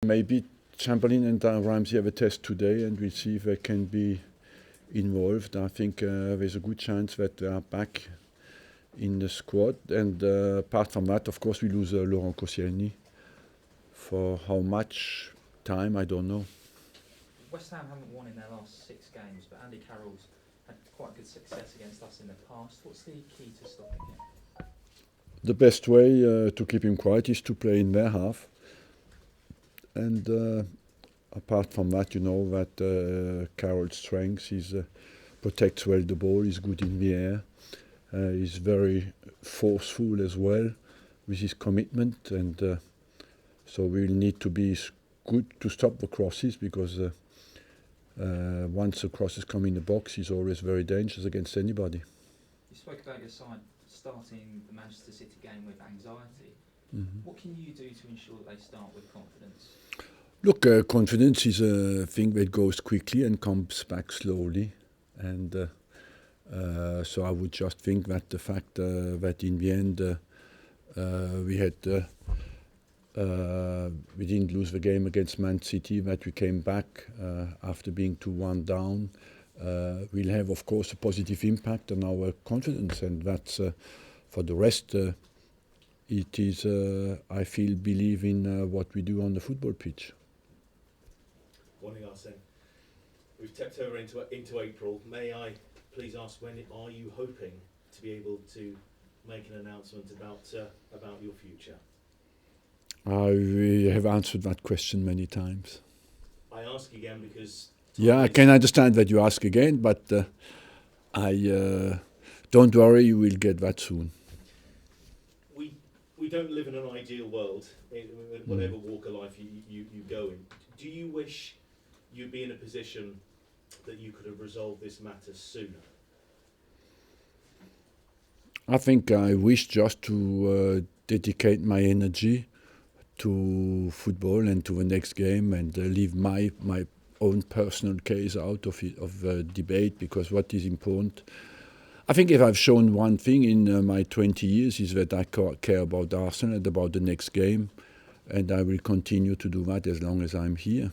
maybe Chamberlain and Ramsey have a test today, and we'll see if they can be involved. I think there's a good chance that they are back in the squad. And apart from that, of course, we lose Laurent Koscielny. For how much time, I don't know. West Ham haven't won in their last 6 games, but Andy Carroll's had quite good success against us in the past. What's the key to stopping him? The best way to keep him quiet is to play in their half. And apart from that, you know that Carroll's strength is protects well the ball, is good in the air, is very forceful as well with his commitment, and so we'll need to be good to stop the crosses, because once the crosses come in the box, he's always very dangerous against anybody. You spoke about your side starting the Manchester City game with anxiety. Mm-hmm. What can you do to ensure that they start with confidence? Look, confidence is a thing that goes quickly and comes back slowly, and so I would just think that the fact that in the end we didn't lose the game against Man City, that we came back after being 2-1 down, will have, of course, a positive impact on our confidence, and that's for the rest. It is, I believe in what we do on the football pitch. Morning, Arsene. We've tipped over into April. May I please ask, when are you hoping to be able to make an announcement about your future? I have answered that question many times. I ask again because... Yeah, I can understand that you ask again, but don't worry, you will get that soon. We don't live in an ideal world, in whatever walk of life you go in. Do you wish you'd be in a position that you could have resolved this matter sooner? I think I wish just to dedicate my energy to football and to the next game, and leave my own personal case out of debate, because what is important, I think if I've shown one thing in my 20 years, is that I care about Arsenal and about the next game, and I will continue to do that as long as I'm here.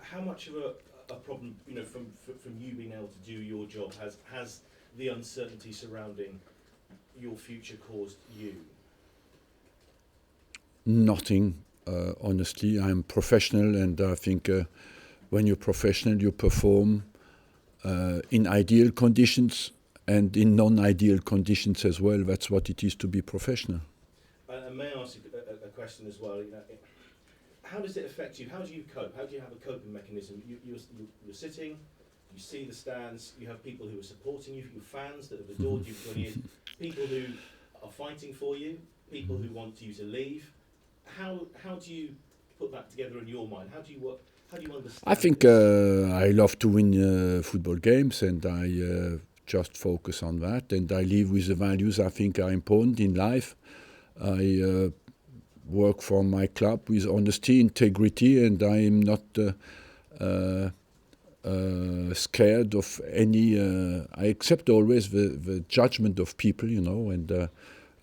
How much of a problem, from you being able to do your job, has the uncertainty surrounding your future caused you? Nothing, honestly. I'm professional, and I think when you're professional, you perform in ideal conditions and in non-ideal conditions as well. That's what it is to be professional. And may I ask a question as well? How does it affect you? How do you cope? How do you have a coping mechanism? You're sitting, you see the stands, you have people who are supporting you, your fans that have adored you for 20 years, people who are fighting for you, people who want you to leave. How do you put that together in your mind? How do you understand? I think I love to win football games, and I just focus on that, and I live with the values I think are important in life. I work for my club with honesty, integrity, and I am not scared of any. I accept always the judgment of people, and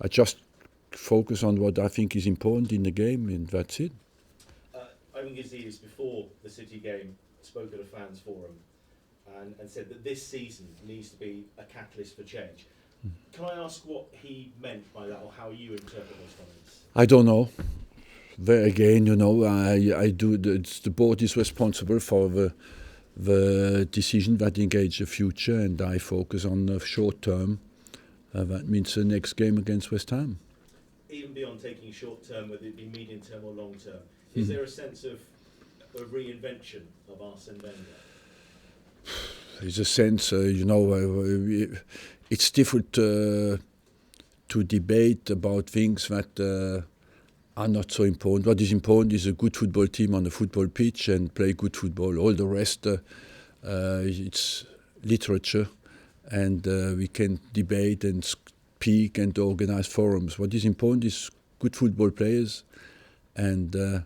I just focus on what I think is important in the game, and that's it. Ivan Gazidis, before the City game, spoke at a fans forum and said that this season needs to be a catalyst for change. Can I ask what he meant by that, or how you interpret those comments? I don't know. There again, I do. The board is responsible for the decision that engage the future, and I focus on the short term. That means the next game against West Ham. Even beyond taking short term, whether it be medium term or long term, is there a sense of a reinvention of Arsene Wenger? There's a sense, it's difficult to debate about things that are not so important. What is important is a good football team on the football pitch and play good football. All the rest, it's literature, and we can debate and speak and organize forums. What is important is good football players, and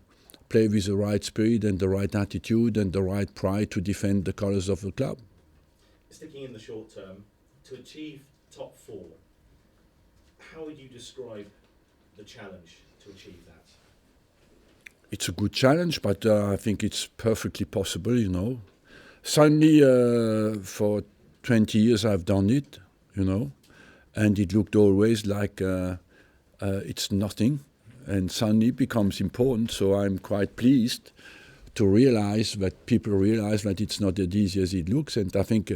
play with the right spirit and the right attitude and the right pride to defend the colours of the club. Sticking in the short term, to achieve top 4, how would you describe the challenge to achieve that? it's a good challenge, but I think it's perfectly possible, you know. Suddenly, for 20 years I've done it, you know, and it looked always like it's nothing, and suddenly it becomes important, so I'm quite pleased to realize that people realize that it's not as easy as it looks, and I think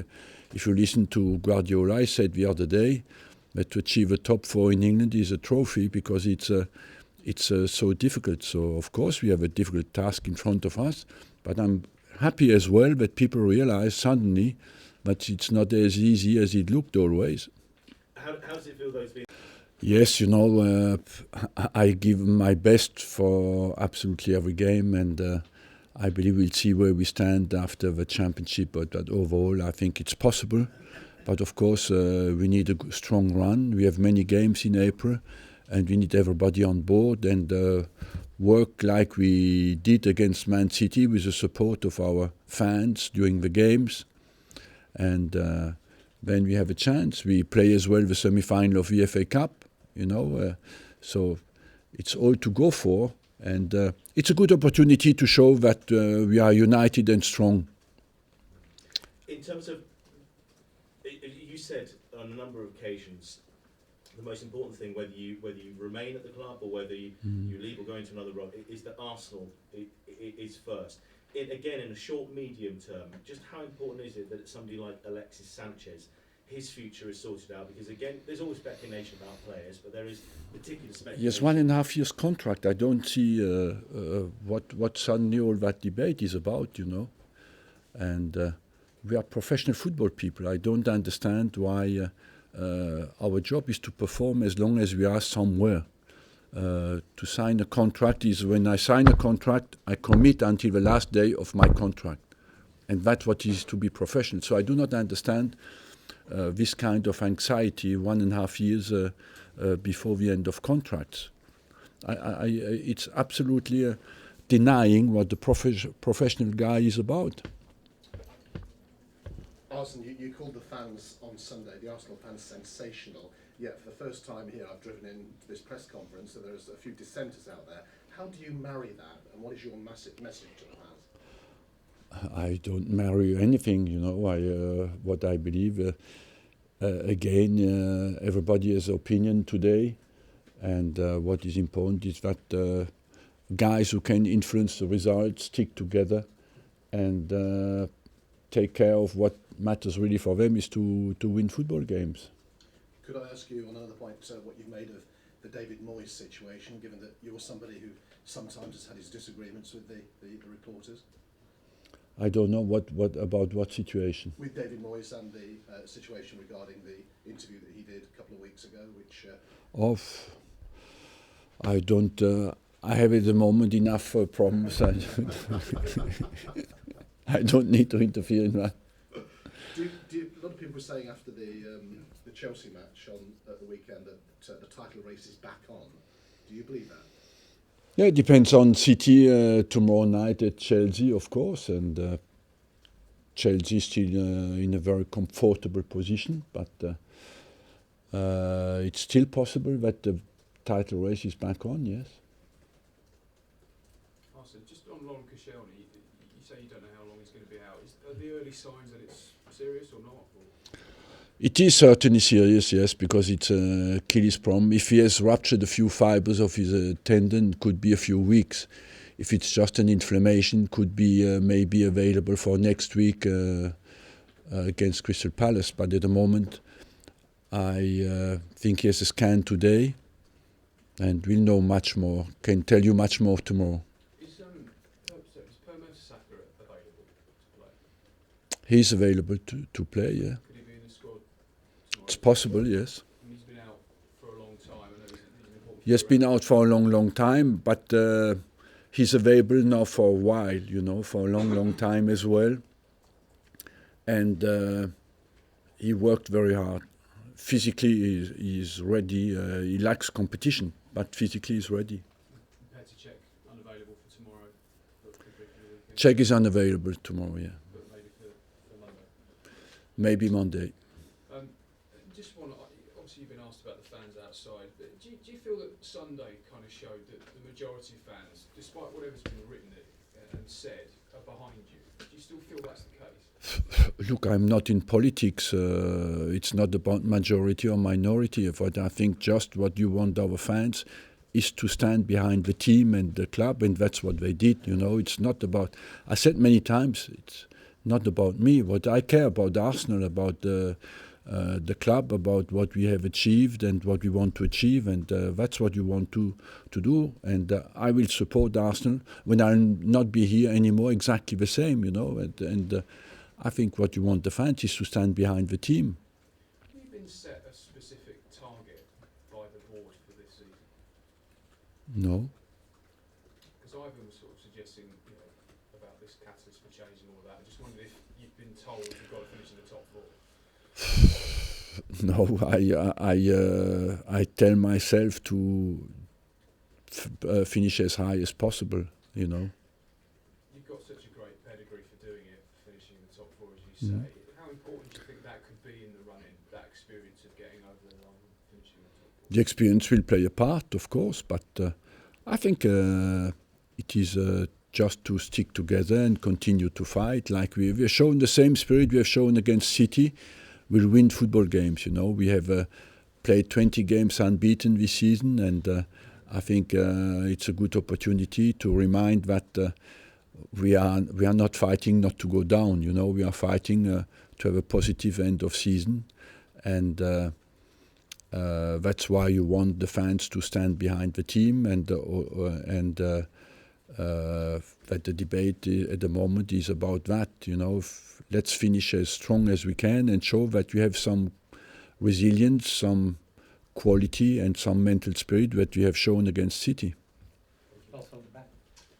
if you listen to Guardiola, I said the other day that to achieve a top 4 in England is a trophy because it's so difficult. So of course we have a difficult task in front of us, but I'm happy as well that people realize suddenly that it's not as easy as it looked always. How does it feel though to be? Yes, you know, I give my best for absolutely every game, and I believe we'll see where we stand after the championship, but overall I think it's possible. But of course we need a strong run. We have many games in April, and we need everybody on board and work like we did against Man City with the support of our fans during the games. And then we have a chance. We play as well the semi-final of the FA Cup, you know. So it's all to go for. And it's a good opportunity to show that we are united and strong. In terms of, you said on a number of occasions, the most important thing, whether you remain at the club or whether you leave or go into another role, is that Arsenal is first. Again, in a short, medium term, just how important is it that somebody like Alexis Sanchez, his future is sorted out? Because again, there's always speculation about players, but there is particular speculation. Yes, 1.5 years contract. I don't see what suddenly all that debate is about, you know. And we are professional football people. I don't understand why our job is to perform as long as we are somewhere. To sign a contract is when I sign a contract, I commit until the last day of my contract. And that's what is to be professional. So I do not understand this kind of anxiety 1.5 years before the end of contracts. It's absolutely denying what the professional guy is about. Arsene, you called the fans on Sunday, the Arsenal fans, sensational. Yet for the first time here, I've driven in to this press conference, and there's a few dissenters out there. How do you marry that, and what is your message to the fans? I don't marry anything, you know. What I believe. Again, everybody has an opinion today, and what is important is that guys who can influence the results stick together and take care of what matters really for them is to win football games. Could I ask you on another point what you've made of the David Moyes situation, given that you're somebody who sometimes has had his disagreements with the reporters? I don't know about what situation. With David Moyes and the situation regarding the interview that he did a couple of weeks ago, which... I don't... I have at the moment enough problems. I don't need to interfere in that. A lot of people were saying after the Chelsea match at the weekend that the title race is back on. Do you believe that? Yeah, it depends on City tomorrow night at Chelsea, of course, and Chelsea is still in a very comfortable position, but it's still possible that the title race is back on, yes. Arsene, just on Laurent Koscielny, you say you don't know how long he's going to be out. Are the early signs that it's serious or not? It is certainly serious, yes, because it's a Achilles problem. If he has ruptured a few fibers of his tendon, it could be a few weeks. If it's just an inflammation, could be maybe available for next week against Crystal Palace. But at the moment, I think he has a scan today, and we'll know much more. Can tell you much more tomorrow. Is Per Mertesacker available to play? He's available to play, yeah. Could he be in the squad? It's possible, yes. He's been out for a long time. I know he's an important He has been out for a long time, but he's available now for a while, you know, for a long time as well. And he worked very hard. Physically, he's ready. He lacks competition, but physically he's ready. Compared to Czech, unavailable for tomorrow. Czech is unavailable tomorrow, yeah. But maybe for Monday. Maybe Monday. Just one, obviously you've been asked about the fans outside, but do you feel that Sunday kind of showed that the majority of fans, despite whatever's been written and said, are behind you? Do you still feel that's the case? Look, I'm not in politics. It's not about majority or minority. But I think just what you want our fans is to stand behind the team and the club, and that's what they did. You know, it's not about. I said many times, it's not about me. What I care about Arsenal, about the club, about what we have achieved and what we want to achieve, and that's what you want to do. And I will support Arsenal when I'll not be here anymore. Exactly the same, you know. And I think what you want the fans is to stand behind the team. Have you been set a specific target by the board for this season? No. Because Ivan was sort of suggesting, you know, about this catalyst for change and all that. I just wondered if you've been told you've got to finish in the top 4. No, I tell myself to finish as high as possible, you know. You've got such a great pedigree for doing it, finishing in the top 4, as you say. How important do you think that could be in the running, that experience of getting over the line and finishing in the top 4? The experience will play a part, of course, but I think it is just to stick together and continue to fight. Like we have shown the same spirit we have shown against City. We'll win football games, you know. We have played 20 games unbeaten this season, and I think it's a good opportunity to remind that we are not fighting not to go down, you know. We are fighting to have a positive end of season, and that's why you want the fans to stand behind the team, and that the debate at the moment is about that, you know. Let's finish as strong as we can and show that we have some resilience, some quality and some mental spirit that we have shown against City. Last one at the back.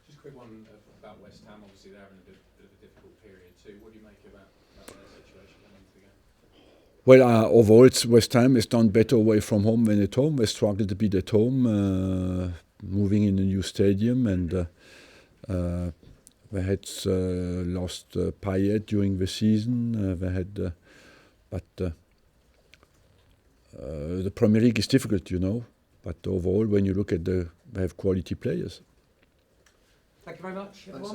Just a quick one about West Ham. Obviously they're in a bit of a difficult period too. What do you make about their situation coming into the game? Well, overall, West Ham has done better away from home than at home. They struggled a bit at home, moving in a new stadium, and they had lost Payet during the season. They had, but the Premier League is difficult, you know. But overall, when you look at they have quality players. Thank you very much, everyone.